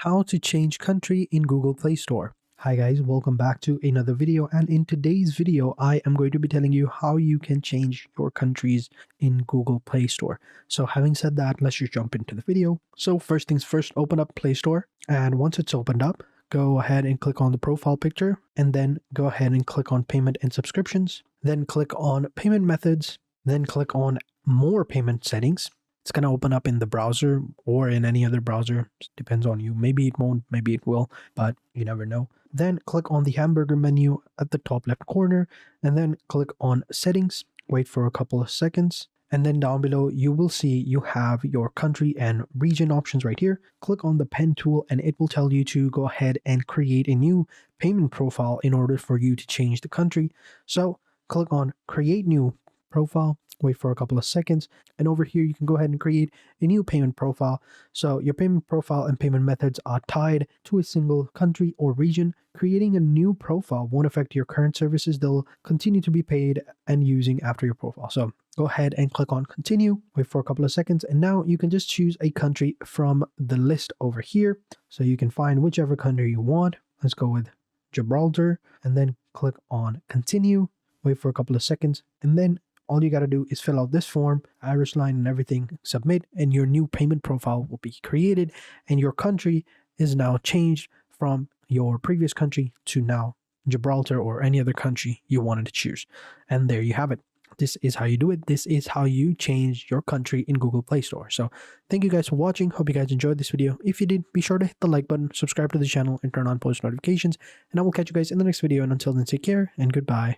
How to change country in Google Play Store. Hi guys, welcome back to another video, and in today's video I am going to be telling you how you can change your countries in Google Play Store. So having said that, let's just jump into the video. So first things first, open up Play Store, and once it's opened up, go ahead and click on the profile picture, and then go ahead and click on payment and subscriptions, then click on payment methods, then click on more payment settings. It's going to open up in the browser or in any other browser. It depends on you. Maybe it won't, maybe it will, but you never know. Then click on the hamburger menu at the top left corner, and then click on settings. Wait for a couple of seconds. And then down below, you will see you have your country and region options right here. Click on the pen tool and it will tell you to go ahead and create a new payment profile in order for you to change the country. So click on create new profile, wait for a couple of seconds, and over here you can go ahead and create a new payment profile. So your payment profile and payment methods are tied to a single country or region. Creating a new profile won't affect your current services. They'll continue to be paid and using after your profile. So go ahead and click on continue, wait for a couple of seconds, and now you can just choose a country from the list over here. So you can find whichever country you want. Let's go with Gibraltar, and then click on continue, wait for a couple of seconds, and then all you got to do is fill out this form, Irish line and everything, submit, and your new payment profile will be created, and your country is now changed from your previous country to now Gibraltar or any other country you wanted to choose. And there you have it. This is how you do it. This is how you change your country in Google Play Store. So thank you guys for watching. Hope you guys enjoyed this video. If you did, be sure to hit the like button, subscribe to the channel, and turn on post notifications. And I will catch you guys in the next video. And until then, take care and goodbye.